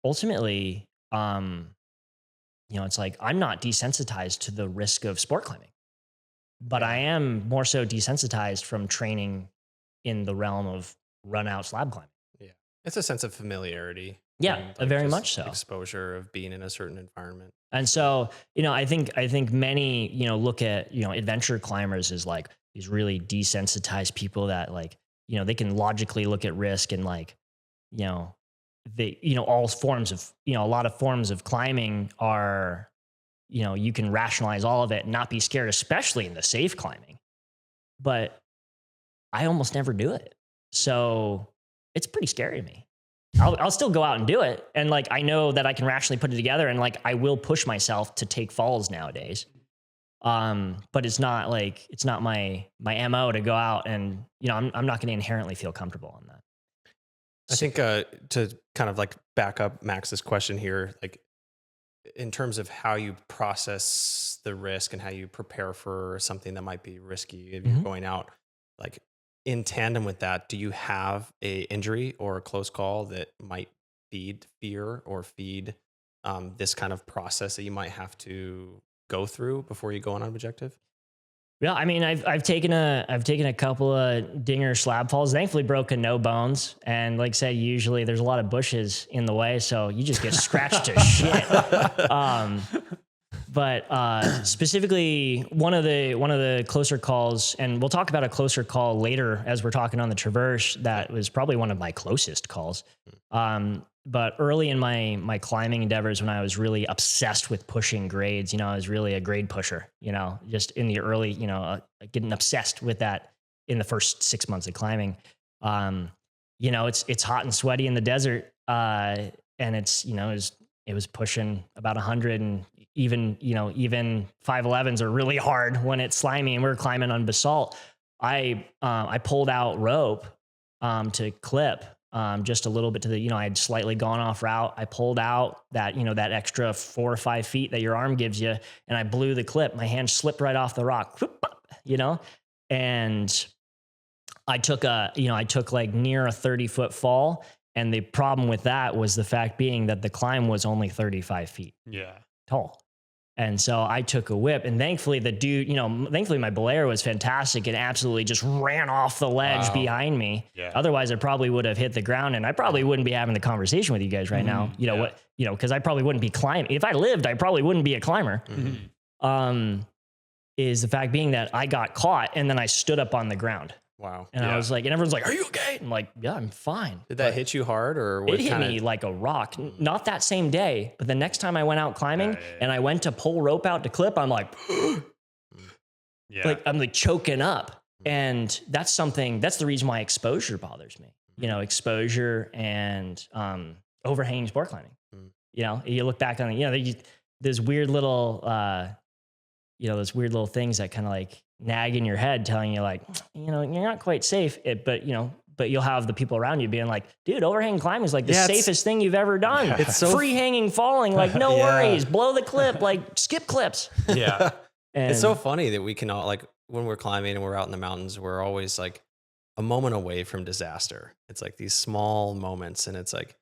ultimately, it's like I'm not desensitized to the risk of sport climbing, but I am more so desensitized from training in the realm of runout slab climbing. Yeah. It's a sense of familiarity. Yeah, and, very much so. Exposure of being in a certain environment. And so, I think many, look at, adventure climbers as like these really desensitized people that like, they can logically look at risk and like, all forms of, a lot of forms of climbing are, you can rationalize all of it and not be scared, especially in the safe climbing. But I almost never do it. So it's pretty scary to me. I'll still go out and do it. And like, I know that I can rationally put it together, and like, I will push myself to take falls nowadays. But it's not my MO to go out and, I'm not going to inherently feel comfortable on that. I think to kind of like back up Max's question here, like in terms of how you process the risk and how you prepare for something that might be risky if you're going out, like in tandem with that, do you have a injury or a close call that might feed fear or feed this kind of process that you might have to go through before you go on an objective? Yeah, I mean, I've taken a couple of dinger slab falls. Thankfully, broken no bones. And like I said, usually there's a lot of bushes in the way, so you just get scratched to shit. But specifically, one of the closer calls, and we'll talk about a closer call later as we're talking on the Traverse. That was probably one of my closest calls. But early in my climbing endeavors, when I was really obsessed with pushing grades, I was really a grade pusher, just in the early, getting obsessed with that in the first 6 months of climbing. It's hot and sweaty in the desert. And it's, it was pushing about 100, and even 511s are really hard when it's slimy, and we're climbing on basalt. I pulled out rope, to clip, just a little bit to the, I had slightly gone off route. I pulled out that, that extra 4 or 5 feet that your arm gives you. And I blew the clip. My hand slipped right off the rock, and I took like near a 30-foot fall. And the problem with that was the fact being that the climb was only 35 feet tall. And so I took a whip, and thankfully the dude, thankfully my belayer was fantastic and absolutely just ran off the ledge behind me. Yeah. Otherwise I probably would have hit the ground, and I probably wouldn't be having the conversation with you guys right now. Cause I probably wouldn't be climbing. If I lived, I probably wouldn't be a climber. Is the fact being that I got caught and then I stood up on the ground. Wow. And I was like, and everyone's like, are you okay? I'm like, yeah, I'm fine. Did that hit you hard, or it hit me like a rock? Not that same day, but the next time I went out climbing and I went to pull rope out to clip, I'm like, like I'm like choking up. And that's the reason why exposure bothers me. Exposure and overhanging sport climbing. You look back on there's weird little those weird little things that kind of like nag in your head, telling you like, you're not quite safe. But you'll have the people around you being like, dude, overhang climbing is like the safest thing you've ever done. It's so free hanging falling, like no worries, blow the clip, like skip clips. Yeah. And it's so funny that we can all, like, when we're climbing and we're out in the mountains, we're always like a moment away from disaster. It's like these small moments, and it's like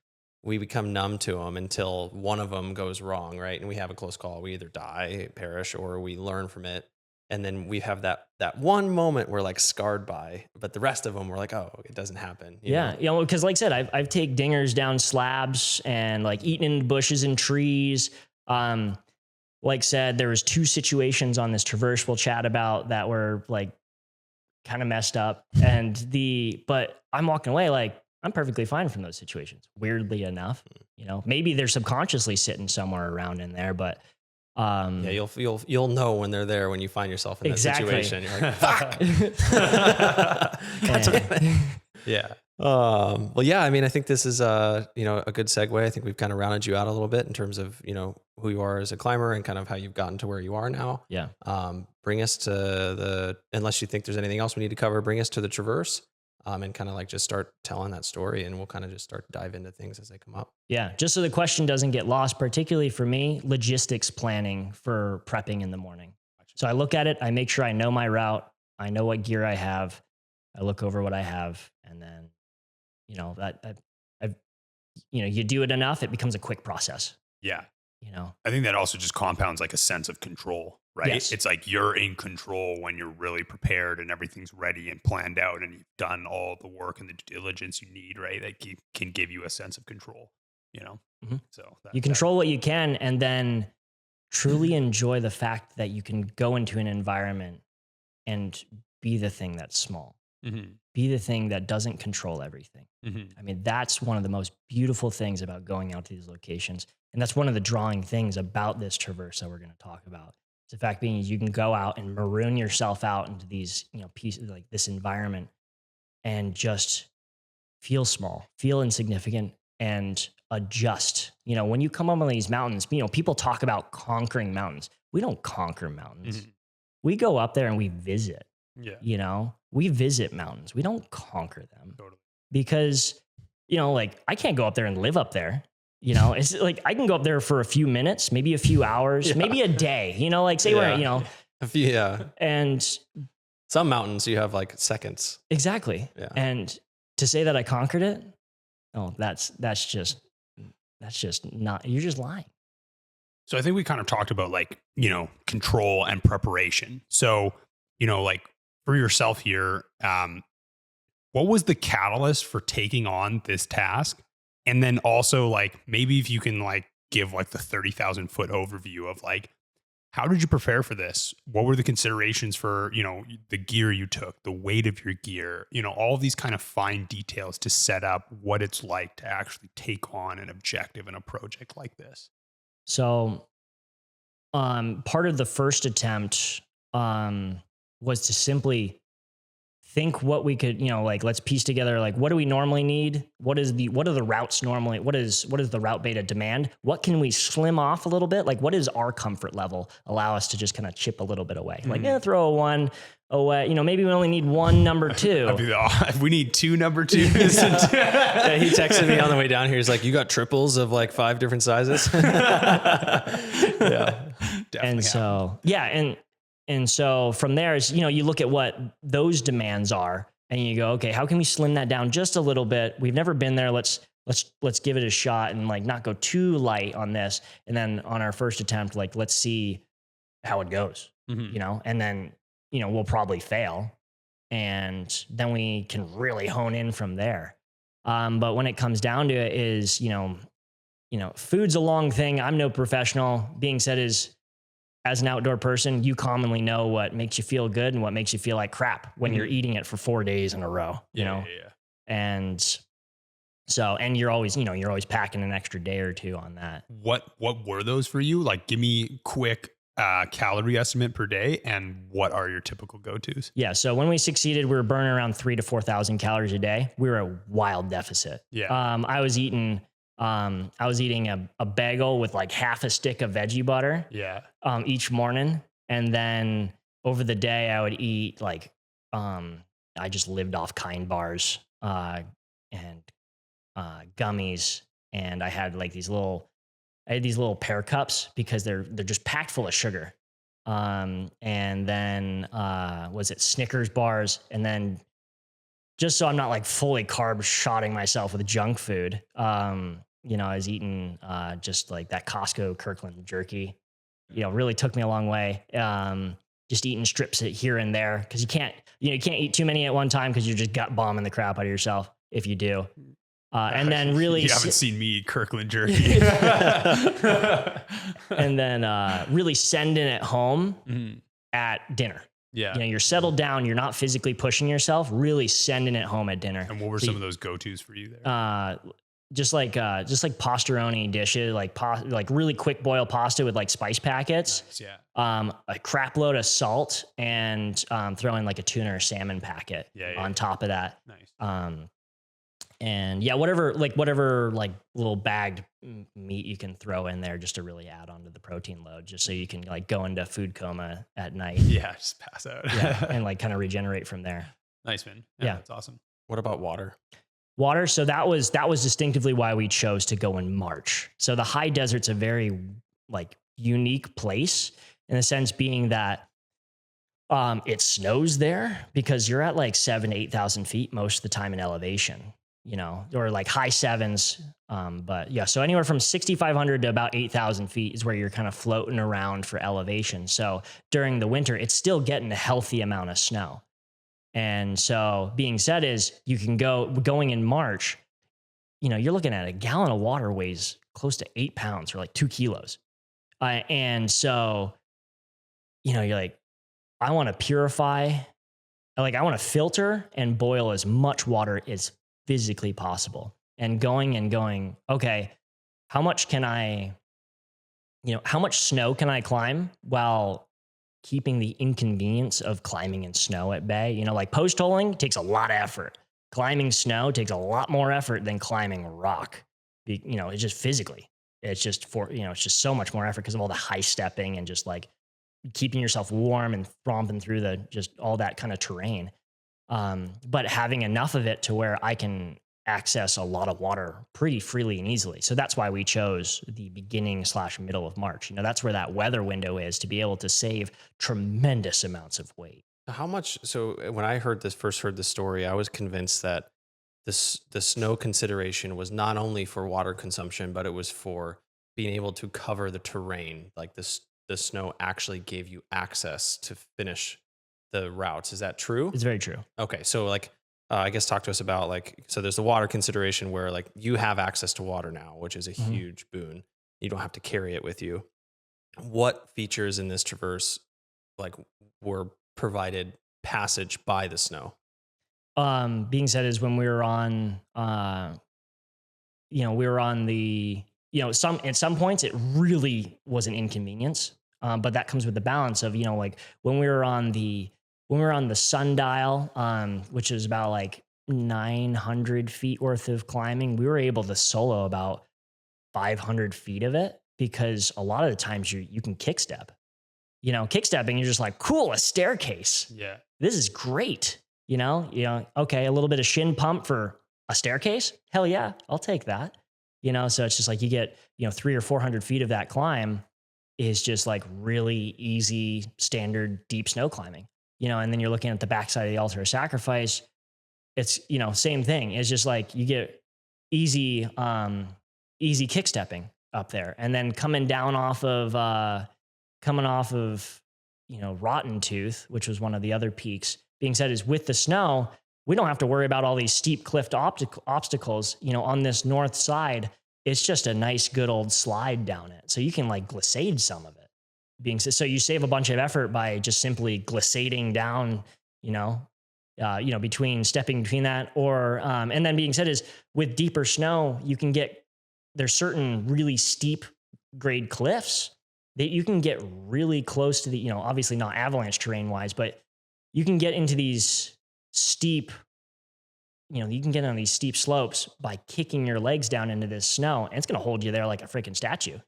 we become numb to them until one of them goes wrong, right? And we have a close call. We either die, perish, or we learn from it. And then we have that one moment we're like scarred by, but the rest of them we're like, oh, it doesn't happen. You know? Because like I said, I've taken dingers down slabs and like eaten into bushes and trees. Like I said, there was 2 situations on this traverse we'll chat about that were like kind of messed up. But I'm walking away like I'm perfectly fine from those situations. Weirdly enough, maybe they're subconsciously sitting somewhere around in there, but you'll know when they're there when you find yourself in that situation. You're like, fuck. Yeah. Well, yeah. I mean, I think this is a good segue. I think we've kind of rounded you out a little bit in terms of who you are as a climber and kind of how you've gotten to where you are now. Yeah. Bring us to unless you think there's anything else we need to cover, bring us to the traverse. And kind of like just start telling that story, and we'll kind of just start to dive into things as they come up. Yeah. Just so the question doesn't get lost, particularly for me, logistics planning for prepping in the morning. So I look at it, I make sure I know my route. I know what gear I have. I look over what I have, and then, you do it enough, it becomes a quick process. Yeah. I think that also just compounds like a sense of control, right? Yes. It's like you're in control when you're really prepared and everything's ready and planned out, and you've done all the work and the due diligence you need, right? That can give you a sense of control, Mm-hmm. So you control what you can, and then truly enjoy the fact that you can go into an environment and be the thing that's small. Mm-hmm. Be the thing that doesn't control everything. Mm-hmm. I mean, that's one of the most beautiful things about going out to these locations. And that's one of the drawing things about this traverse that we're going to talk about. The fact being is you can go out and maroon yourself out into these, pieces like this environment and just feel small, feel insignificant, and adjust. When you come up on these mountains, people talk about conquering mountains. We don't conquer mountains. Mm-hmm. We go up there and we visit. Yeah. We visit mountains. We don't conquer them. Totally. Because, I can't go up there and live up there. It's like I can go up there for a few minutes, maybe a few hours, maybe a day, say we're, and some mountains you have like seconds. Exactly. Yeah. And to say that I conquered it, that's just not, you're just lying. So I think we kind of talked about like, control and preparation. So, like for yourself here, what was the catalyst for taking on this task? And then also like, maybe if you can like give like the 30,000 foot overview of like, how did you prepare for this? What were the considerations for, the gear you took, the weight of your gear, all of these kind of fine details to set up what it's like to actually take on an objective in a project like this? So, part of the first attempt, was to simply think what we could, let's piece together, like, what do we normally need? What are the routes normally? What is the route beta demand? What can we slim off a little bit? Like, what is our comfort level allow us to just kind of chip a little bit away? Mm-hmm. Like, throw a one away. Maybe we only need one number 2. We need 2 number 2s. Yeah, he texted me on the way down here. He's like, you got triples of like 5 different sizes. Yeah. And so, and so from there is, you look at what those demands are and you go, okay, how can we slim that down just a little bit? We've never been there. Let's let's give it a shot and like not go too light on this. And then on our first attempt, like, let's see how it goes, you know, and then, you know, we'll probably fail. And then we can really hone in from there. But when it comes down to it is, you know, food's a long thing. I'm no professional. Being said is, as an outdoor person, you commonly know what makes you feel good and what makes you feel like crap when you're eating it for 4 days in a row, you know? Yeah. And so, and you're always, you know, you're always packing an extra day or two on that. What were those for you? Like, give me quick calorie estimate per day, and what are your typical go-tos? Yeah. So when we succeeded, we were burning around 3,000 to 4,000 calories a day. We were a wild deficit. Yeah. I was eating a bagel with like half a stick of veggie butter. Yeah. Each morning. And then over the day I would eat like, I just lived off Kind bars, and gummies. And I had like these little pear cups because they're just packed full of sugar. And then, was it Snickers bars? And then just so I'm not like fully carb shotting myself with junk food, you know, I was eating just like that Costco Kirkland jerky, you know, really took me a long way. Just eating strips here and there because you can't eat too many at one time because you're just gut bombing the crap out of yourself if you do. And then really, you haven't seen me eat Kirkland jerky. And then really sending it home at dinner. Yeah. You know, you're settled down. You're not physically pushing yourself, really sending it home at dinner. And what were some of those go-tos for you there? Just like pastaroni dishes, like really quick boil pasta with like spice packets. Nice, yeah. A crap load of salt and throw in like a tuna or salmon packet on top of that. Nice. And yeah, whatever little bagged meat you can throw in there just to really add on to the protein load, just so you can like go into food coma at night. Yeah, just pass out. And like kind of regenerate from there. Nice, man. Yeah. That's awesome. What about water? Water. So that was distinctively why we chose to go in March. So the high desert's a very like unique place in the sense being that it snows there because you're at like 7,000 to 8,000 feet most of the time in elevation, you know, or like high sevens. But yeah, so anywhere from 6,500 to about 8,000 feet is where you're kind of floating around for elevation. So during the winter, it's still getting a healthy amount of snow. And so being said is you can going in March, you know, you're looking at a gallon of water weighs close to 8 pounds or like 2 kilos. And so, you know, you're like, I want to purify, like I want to filter and boil as much water as physically possible and going, okay, how much snow can I climb while keeping the inconvenience of climbing in snow at bay? You know, like post holing takes a lot of effort. Climbing snow takes a lot more effort than climbing rock. You know, it's just physically, it's just so much more effort because of all the high stepping and just like keeping yourself warm and romping through just all that kind of terrain. But having enough of it to where I can access a lot of water pretty freely and easily. So that's why we chose the beginning/middle of March. You know, that's where that weather window is to be able to save tremendous amounts of weight. How much? So when I first heard the story, I was convinced that the snow consideration was not only for water consumption, but it was for being able to cover the terrain. Like the snow actually gave you access to finish the routes. Is that true? It's very true. Okay. So like, I guess talk to us about like, so there's the water consideration where like you have access to water now, which is a huge boon. You don't have to carry it with you. What features in this traverse like were provided passage by the snow? Being said is when we were on, at some points it really was an inconvenience. But that comes with the balance of, you know, like when we were on the sundial, which is about like 900 feet worth of climbing, we were able to solo about 500 feet of it because a lot of the times you can kickstep. You know, kickstepping, you're just like, cool, a staircase. Yeah. This is great. You know, okay, a little bit of shin pump for a staircase. Hell yeah, I'll take that. You know, so it's just like you get, 300 or 400 feet of that climb is just like really easy, standard, deep snow climbing, and then you're looking at the backside of the altar of sacrifice. It's, same thing. It's just like you get, easy kick stepping up there. And then coming off of, Rotten Tooth, which was one of the other peaks, being said is with the snow, we don't have to worry about all these steep cliff obstacles, on this north side. It's just a nice, good old slide down it. So you can like glissade some of it. So you save a bunch of effort by just simply glissading down, stepping between that, or and then being said is with deeper snow, there's certain really steep grade cliffs that you can get really close to the, obviously not avalanche terrain wise, but you can get into these steep, you can get on these steep slopes by kicking your legs down into this snow, and it's going to hold you there like a freaking statue.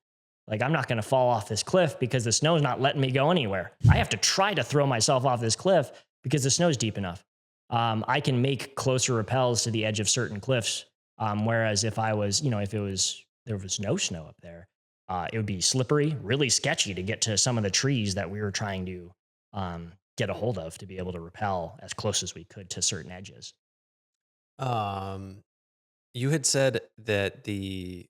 Like, I'm not going to fall off this cliff because the snow's not letting me go anywhere. I have to try to throw myself off this cliff because the snow's deep enough. I can make closer rappels to the edge of certain cliffs. Whereas if there was no snow up there, it would be slippery, really sketchy to get to some of the trees that we were trying to get a hold of to be able to rappel as close as we could to certain edges. You had said that the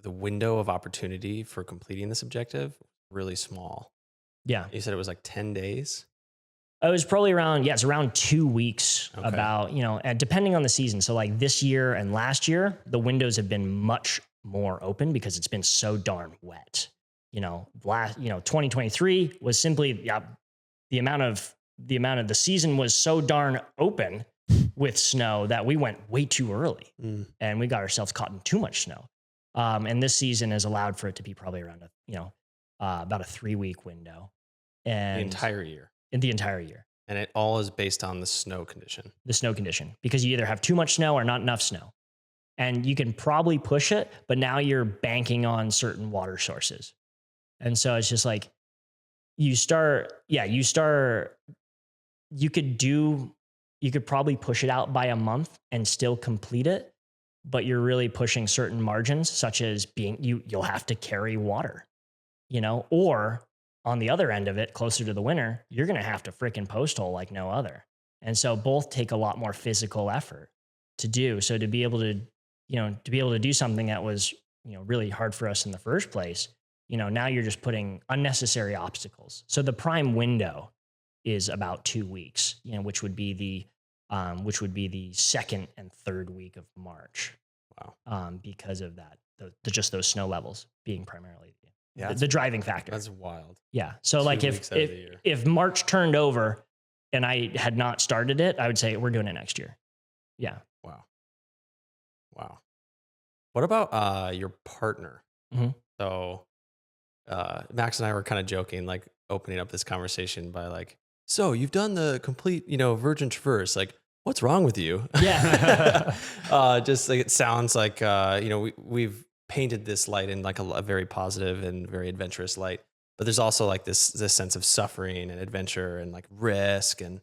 window of opportunity for completing this objective really small. Yeah. You said it was like 10 days. It was probably it's around 2 weeks. Okay. About, and depending on the season. So like this year and last year, the windows have been much more open because it's been so darn wet. 2023 was simply the amount of the season was so darn open with snow that we went way too early and we got ourselves caught in too much snow. And this season has allowed for it to be probably around about a 3-week window. And the entire year. In the entire year. And it all is based on the snow condition. The snow condition, because you either have too much snow or not enough snow. And you can probably push it, but now you're banking on certain water sources. And so it's just like you could probably push it out by a month and still complete it, but you're really pushing certain margins, such as you'll have to carry water, or on the other end of it, closer to the winter, you're going to have to frickin' post hole like no other. And so both take a lot more physical effort to do. So to be able to do something that was, really hard for us in the first place, now you're just putting unnecessary obstacles. So the prime window is about 2 weeks, which would be the second and third week of March. Wow. Because of that, just those snow levels being primarily the driving factor. That's wild. Yeah. So like if March turned over and I had not started it, I would say we're doing it next year. Yeah. Wow. What about your partner? Mm-hmm. So Max and I were kind of joking, like opening up this conversation by like, so you've done the complete, Virgin Traverse. Like, what's wrong with you? Yeah. Just like, it sounds like, we've painted this light in like a very positive and very adventurous light, but there's also like this sense of suffering and adventure and like risk, and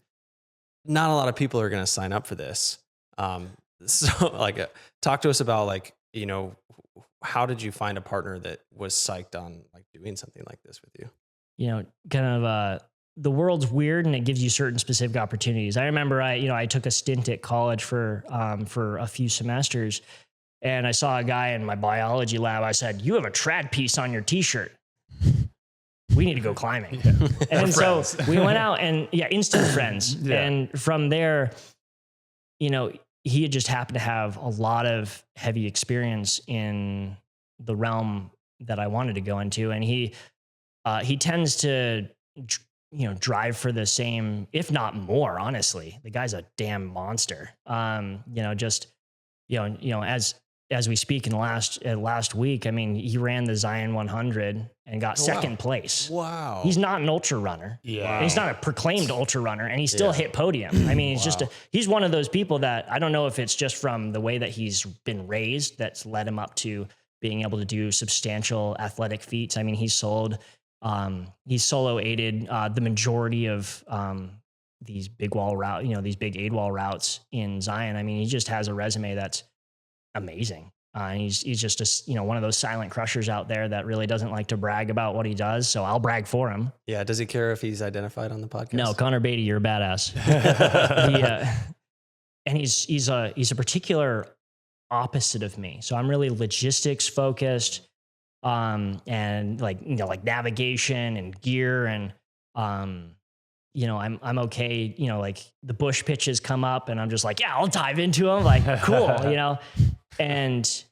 not a lot of people are going to sign up for this. So like, talk to us about like, how did you find a partner that was psyched on like doing something like this with you? The world's weird and it gives you certain specific opportunities. I remember I took a stint at college for a few semesters, and I saw a guy in my biology lab. I said, "You have a trad piece on your t-shirt. We need to go climbing." Yeah. And so we went out and instant friends. Yeah. And from there, he had just happened to have a lot of heavy experience in the realm that I wanted to go into. And he tends to, drive for the same, if not more, honestly. The guy's a damn monster. As we speak in last week, I mean, he ran the Zion 100 and got second place. Wow. He's not an ultra runner. Yeah. And he's not a proclaimed ultra runner, and he still hit podium. I mean, he's one of those people that I don't know if it's just from the way that he's been raised that's led him up to being able to do substantial athletic feats. I mean, he's solo aided the majority of these big wall route, these big aid wall routes in Zion. I mean, he just has a resume that's amazing. He's just one of those silent crushers out there that really doesn't like to brag about what he does. So I'll brag for him. Yeah. Does he care if he's identified on the podcast? No, Connor Beatty, you're a badass. And he's a particular opposite of me. So I'm really logistics focused, and like, like navigation and gear and, I'm okay, like the bush pitches come up and I'm just like, yeah, I'll dive into them. Like, cool, and,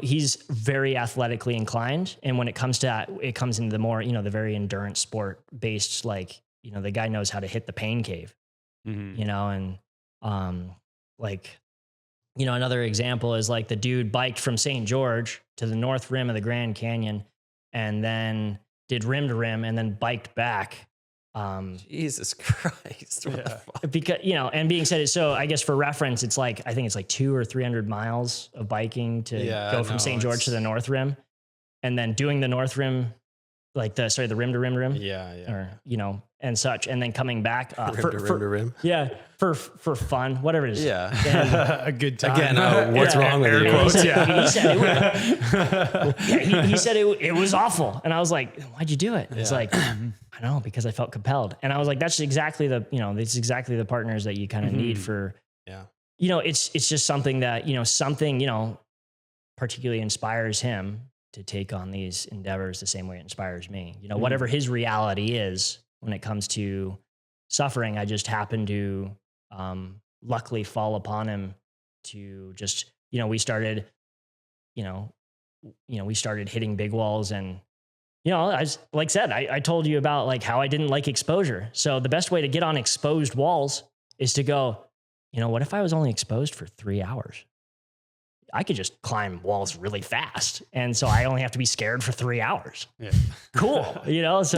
he's very athletically inclined. And when it comes to that, it comes into the more, the very endurance sport based, like, the guy knows how to hit the pain cave, and, another example is like the dude biked from St. George to the North Rim of the Grand Canyon and then did rim to rim and then biked back. Jesus Christ. What the fuck? Because, and being said, so I guess for reference, it's like, I think it's like 200 or 300 miles of biking to go from St. George to the North Rim, and then doing the North Rim, like the rim to rim. Yeah. Or, and such. And then coming back, rim to rim. Yeah. For fun, whatever it is. Yeah. And, a good time. Again, what's wrong with you? He said it was awful. And I was like, why'd you do it? It's like, I don't know, because I felt compelled. And I was like, that's exactly the partners that you kind of need for, it's just something that, particularly inspires him to take on these endeavors the same way it inspires me. Whatever his reality is when it comes to suffering, I just happen to luckily fall upon him to just, we started hitting big walls. And I told you about like how I didn't like exposure. So the best way to get on exposed walls is to go, what if I was only exposed for 3 hours? I could just climb walls really fast. And so I only have to be scared for 3 hours. Yeah. Cool. So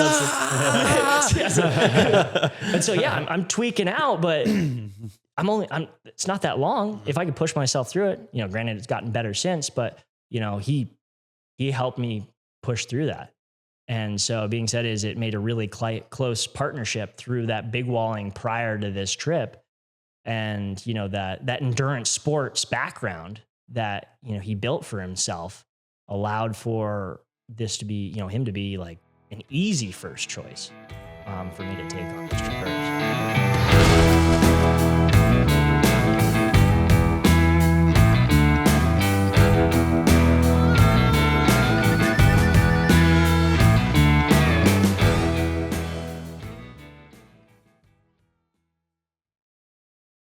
and so, I'm tweaking out, but it's not that long. If I could push myself through it, granted it's gotten better since, but he helped me push through that. And so being said is it made a really close partnership through that big walling prior to this trip. And, that endurance sports background that, he built for himself allowed for this to be, him to be like an easy first choice for me to take on this traverse.